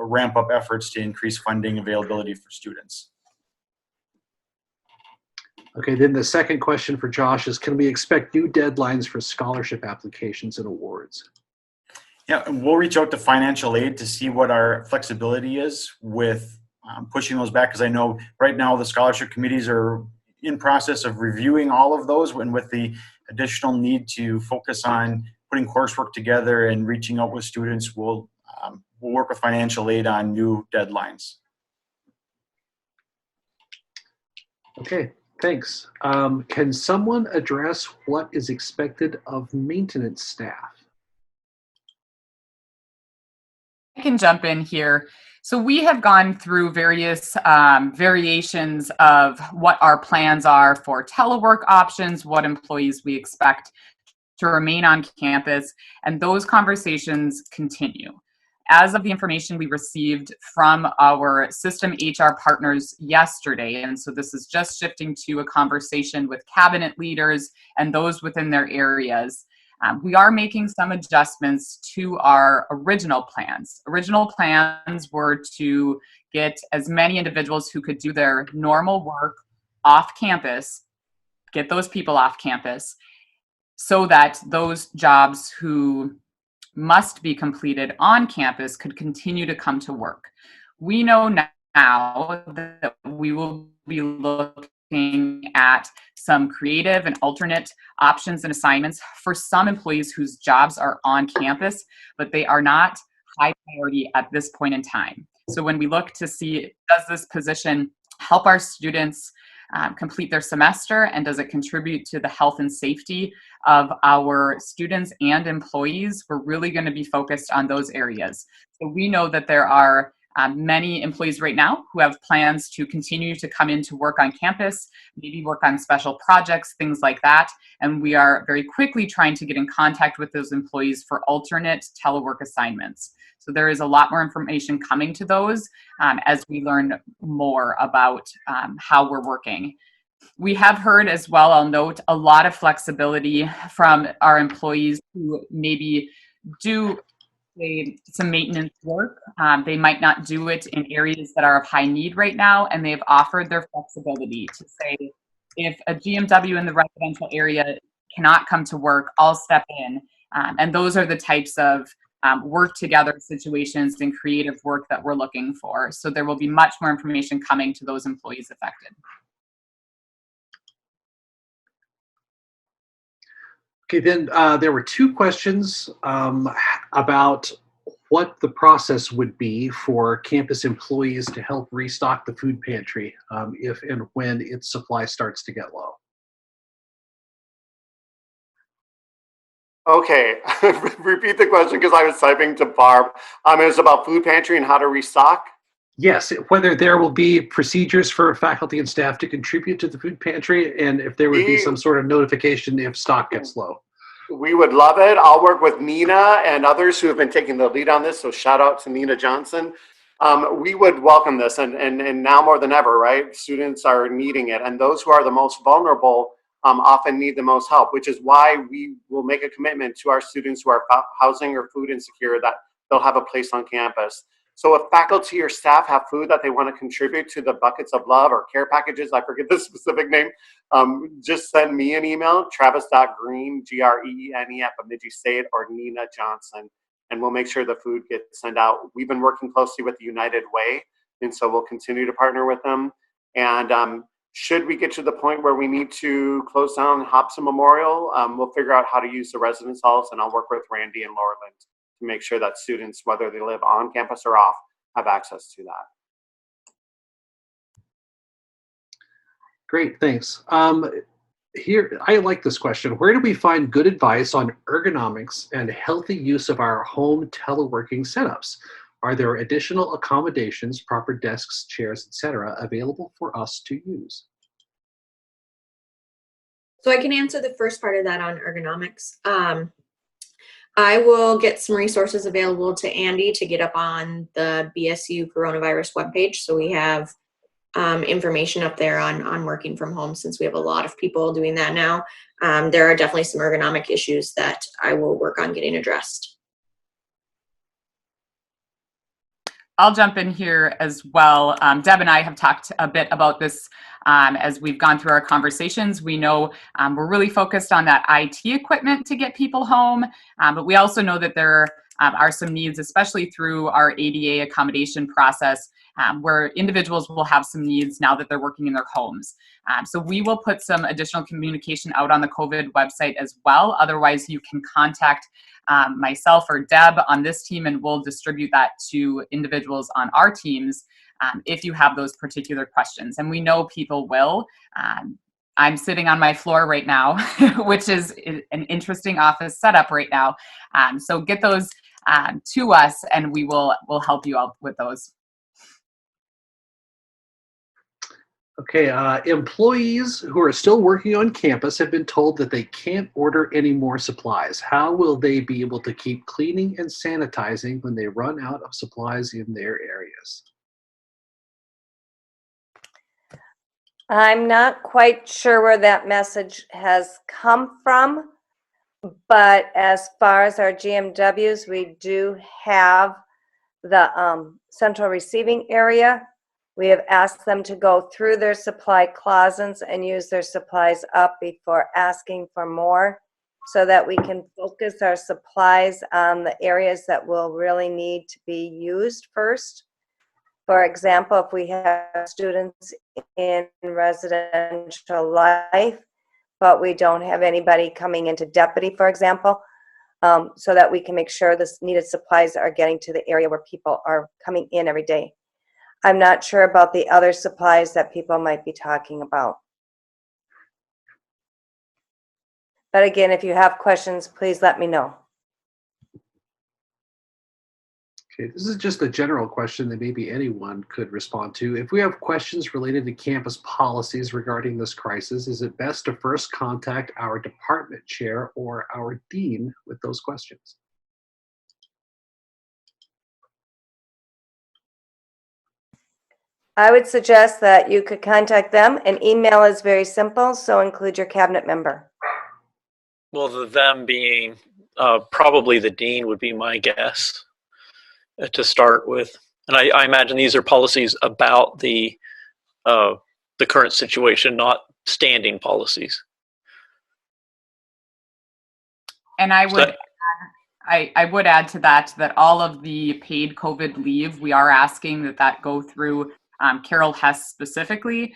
S8: ramp up efforts to increase funding availability for students.
S1: Okay, then the second question for Josh is, can we expect new deadlines for scholarship applications and awards?
S8: Yeah, and we'll reach out to financial aid to see what our flexibility is with pushing those back, because I know right now the scholarship committees are in process of reviewing all of those, and with the additional need to focus on putting coursework together and reaching out with students, we'll work with financial aid on new deadlines.
S1: Okay, thanks. Can someone address what is expected of maintenance staff?
S3: I can jump in here. So we have gone through various variations of what our plans are for telework options, what employees we expect to remain on campus, and those conversations continue. As of the information we received from our system HR partners yesterday, and so this is just shifting to a conversation with cabinet leaders and those within their areas, we are making some adjustments to our original plans. Original plans were to get as many individuals who could do their normal work off campus, get those people off campus, so that those jobs who must be completed on campus could continue to come to work. We know now that we will be looking at some creative and alternate options and assignments for some employees whose jobs are on campus, but they are not high priority at this point in time. So when we look to see, does this position help our students complete their semester, and does it contribute to the health and safety of our students and employees, we're really going to be focused on those areas. So we know that there are many employees right now who have plans to continue to come in to work on campus, maybe work on special projects, things like that. And we are very quickly trying to get in contact with those employees for alternate telework assignments. So there is a lot more information coming to those as we learn more about how we're working. We have heard as well, I'll note, a lot of flexibility from our employees who maybe do say, some maintenance work. They might not do it in areas that are of high need right now, and they've offered their flexibility to say, if a GMW in the residential area cannot come to work, I'll step in. And those are the types of work together situations and creative work that we're looking for. So there will be much more information coming to those employees affected.
S1: Okay, then there were two questions about what the process would be for campus employees to help restock the food pantry if and when its supply starts to get low.
S7: Okay, repeat the question because I was typing to Barb. It was about food pantry and how to restock.
S1: Yes, whether there will be procedures for faculty and staff to contribute to the food pantry, and if there would be some sort of notification if stock gets low.
S7: We would love it. I'll work with Nina and others who have been taking the lead on this. So shout out to Nina Johnson. We would welcome this, and now more than ever, right? Students are needing it, and those who are the most vulnerable often need the most help, which is why we will make a commitment to our students who are housing or food insecure that they'll have a place on campus. So if faculty or staff have food that they want to contribute to the buckets of love or care packages, I forget the specific name, just send me an email, travis.green, Green, at Bemidji State, or Nina Johnson, and we'll make sure the food gets sent out. We've been working closely with the United Way, and so we'll continue to partner with them. And should we get to the point where we need to close down Hobson Memorial, we'll figure out how to use the residence halls, and I'll work with Randy and Laurland to make sure that students, whether they live on campus or off, have access to that.
S1: Great, thanks. Here, I like this question. Where do we find good advice on ergonomics and healthy use of our home teleworking setups? Are there additional accommodations, proper desks, chairs, etc., available for us to use?
S9: So I can answer the first part of that on ergonomics. I will get some resources available to Andy to get up on the BSU coronavirus webpage. So we have information up there on working from home, since we have a lot of people doing that now. There are definitely some ergonomic issues that I will work on getting addressed.
S3: I'll jump in here as well. Deb and I have talked a bit about this as we've gone through our conversations. We know we're really focused on that IT equipment to get people home, but we also know that there are some needs, especially through our ADA accommodation process, where individuals will have some needs now that they're working in their homes. So we will put some additional communication out on the COVID website as well. Otherwise, you can contact myself or Deb on this team, and we'll distribute that to individuals on our teams if you have those particular questions. And we know people will. I'm sitting on my floor right now, which is an interesting office setup right now. So get those to us, and we'll help you out with those.
S1: Okay, employees who are still working on campus have been told that they can't order any more supplies. How will they be able to keep cleaning and sanitizing when they run out of supplies in their areas?
S5: I'm not quite sure where that message has come from, but as far as our GMWs, we do have the central receiving area. We have asked them to go through their supply closets and use their supplies up before asking for more, so that we can focus our supplies on the areas that will really need to be used first. For example, if we have students in residential life, but we don't have anybody coming into deputy, for example, so that we can make sure the needed supplies are getting to the area where people are coming in every day. I'm not sure about the other supplies that people might be talking about. But again, if you have questions, please let me know.
S1: Okay, this is just a general question that maybe anyone could respond to. If we have questions related to campus policies regarding this crisis, is it best to first contact our department chair or our dean with those questions?
S5: I would suggest that you could contact them. An email is very simple, so include your cabinet member.
S10: Well, them being probably the dean would be my guess. to start with. And I imagine these are policies about the current situation, not standing policies.
S3: And I would add to that all of the paid COVID leave, we are asking that go through Carol Hess specifically,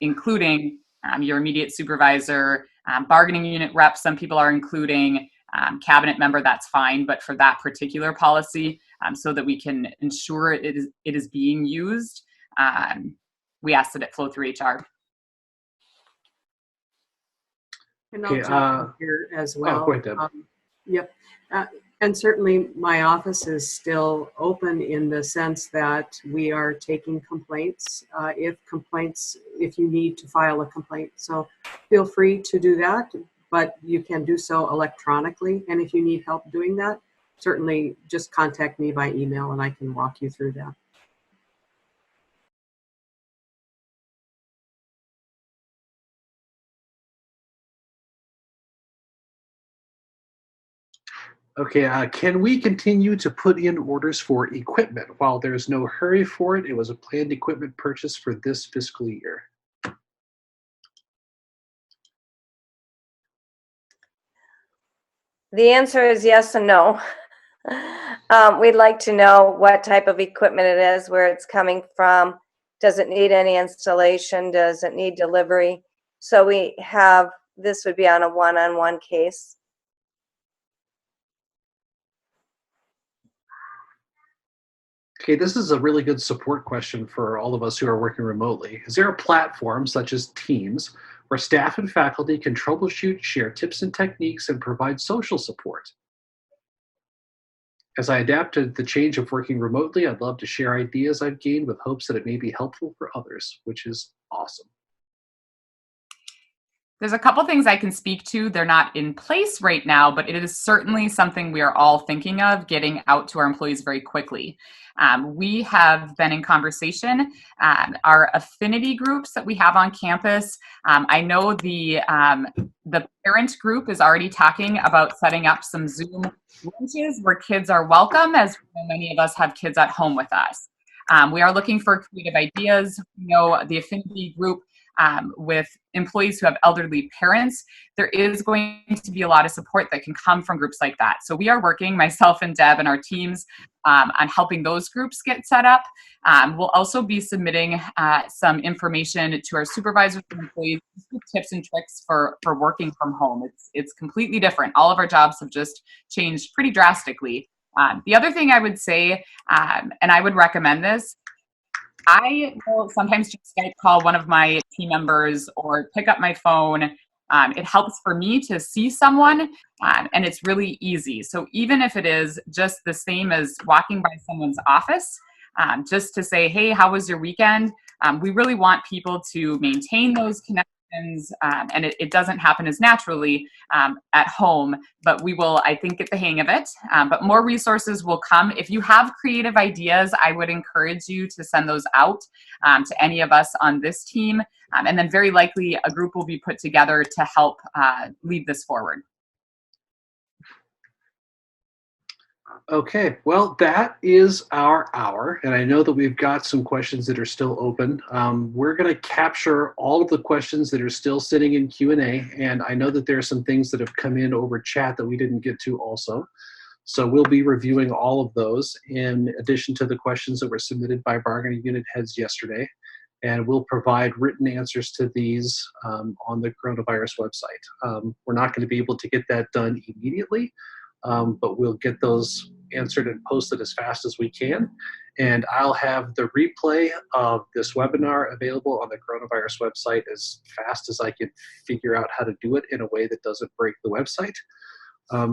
S3: including your immediate supervisor, bargaining unit rep. Some people are including cabinet member, that's fine, but for that particular policy, so that we can ensure it is being used, we ask that it flow through HR.
S11: And
S1: Okay,
S11: I'll jump in here as well.
S1: go ahead, Deb.
S11: Yep. And certainly my office is still open in the sense that we are taking complaints, if you need to file a complaint. So feel free to do that, but you can do so electronically. And if you need help doing that, certainly just contact me by email and I can walk you through that.
S1: Okay, can we continue to put in orders for equipment? While there's no hurry for it, it was a planned equipment purchase for this fiscal year.
S5: The answer is yes and no. We'd like to know what type of equipment it is, where it's coming from. Does it need any installation? Does it need delivery? So this would be on a one-on-one case.
S1: Okay, this is a really good support question for all of us who are working remotely. Is there a platform such as Teams where staff and faculty can troubleshoot, share tips and techniques, and provide social support? As I adapt to the change of working remotely, I'd love to share ideas I've gained with hopes that it may be helpful for others, which is awesome.
S3: There's a couple things I can speak to. They're not in place right now, but it is certainly something we are all thinking of getting out to our employees very quickly. We have been in conversation, our affinity groups that we have on campus. I know the parent group is already talking about setting up some Zoom lunches where kids are welcome, as many of us have kids at home with us. We are looking for creative ideas. You know, the affinity group with employees who have elderly parents, there is going to be a lot of support that can come from groups like that. So we are working, myself and Deb and our teams, on helping those groups get set up. We'll also be submitting some information to our supervisors and employees, tips and tricks for working from home. It's completely different. All of our jobs have just changed pretty drastically. The other thing I would say, and I would recommend this, I will sometimes just Skype call one of my team members or pick up my phone. It helps for me to see someone, and it's really easy. So even if it is just the same as walking by someone's office, just to say, hey, how was your weekend? We really want people to maintain those connections, and it doesn't happen as naturally at home, but we will, I think, get the hang of it. But more resources will come. If you have creative ideas, I would encourage you to send those out to any of us on this team. And then very likely a group will be put together to help lead this forward.
S1: Okay, well, that is our hour, and I know that we've got some questions that are still open. We're going to capture all of the questions that are still sitting in Q&A, and I know that there are some things that have come in over chat that we didn't get to also. So we'll be reviewing all of those in addition to the questions that were submitted by bargaining unit heads yesterday, and we'll provide written answers to these on the coronavirus website. We're not going to be able to get that done immediately, but we'll get those answered and posted as fast as we can. And I'll have the replay of this webinar available on the coronavirus website as fast as I can figure out how to do it in a way that doesn't break the website.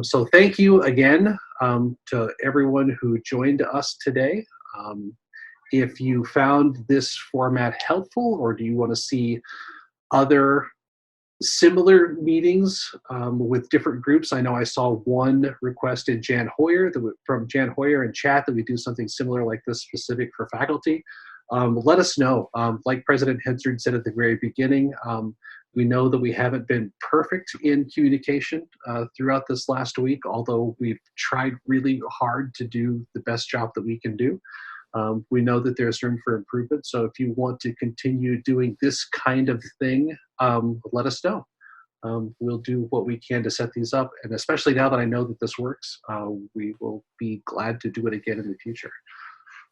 S1: So thank you again to everyone who joined us today. If you found this format helpful, or do you want to see other similar meetings with different groups? I know I saw one request in from Jan Hoyer in chat that we do something similar like this specific for faculty. Let us know. Like President Hensard said at the very beginning, We know that we haven't been perfect in communication throughout this last week, although we've tried really hard to do the best job that we can do. We know that there's room for improvement, so if you want to continue doing this kind of thing, let us know. We'll do what we can to set these up, and especially now that I know that this works, we will be glad to do it again in the future.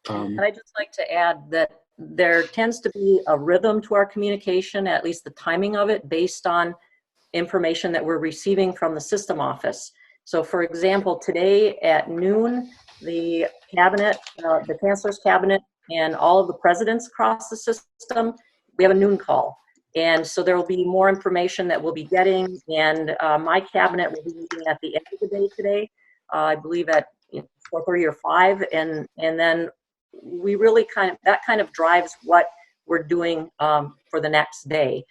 S2: And I'd just like to add that there tends to be a rhythm to our communication, at least the timing of it, based on information that we're receiving from the system office. So for example, today at noon, the cabinet, the chancellor's cabinet, and all of the presidents across the system, we have a noon call. And so there will be more information that we'll be getting, and my cabinet will be meeting at the end of the day today, I believe at 4:30 or 5, and then we really that kind of drives what we're doing for the next day.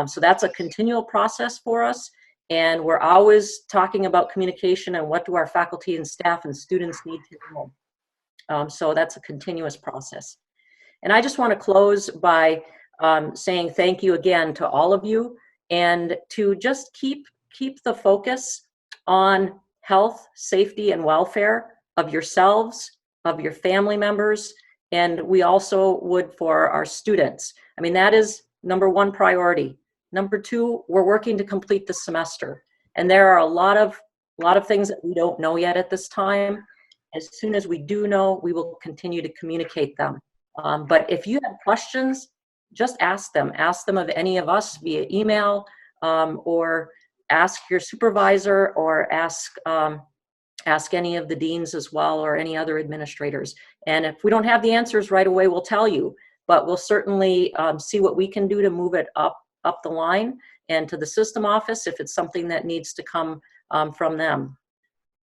S2: So that's a continual process for us, and we're always talking about communication and what do our faculty and staff and students need to know. So that's a continuous process. And I just want to close by saying thank you again to all of you, and to just keep the focus on health, safety, and welfare of yourselves, of your family members, and we also would for our students. I mean, that is number one priority. Number two, we're working to complete the semester, and there are a lot of things that we don't know yet at this time. As soon as we do know, we will continue to communicate them. But if you have questions, just ask them. Ask them of any of us via email, or ask your supervisor, or ask any of the deans as well, or any other administrators. And if we don't have the answers right away, we'll tell you, but we'll certainly see what we can do to move it up the line and to the system office if it's something that needs to come from them.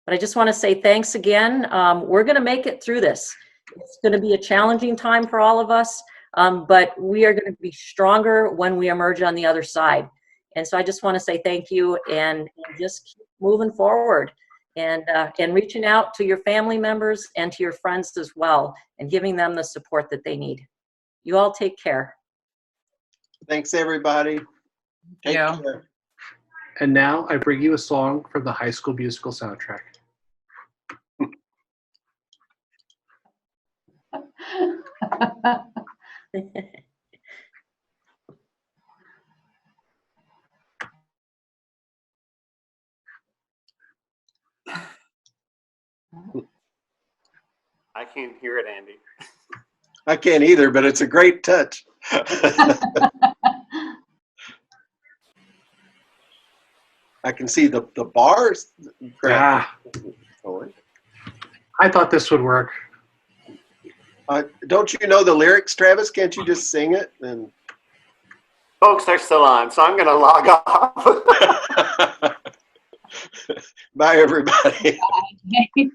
S2: But I just want to say thanks again. We're going to make it through this. It's going to be a challenging time for all of us, but we are going to be stronger when we emerge on the other side. And so I just want to say thank you, and just keep moving forward. And reaching out to your family members and to your friends as well, and giving them the support that they need. You all take care.
S6: Thanks, everybody. Take care.
S1: And now I bring you a song from the High School Musical soundtrack.
S7: I can't hear it, Andy.
S6: I can't either, but it's a great touch. I can see the bars.
S1: I thought this would work.
S6: Don't you know the lyrics, Travis? Can't you just sing it? And
S7: Folks, they're still on, so I'm going to log off.
S6: bye, everybody.
S4: Bye.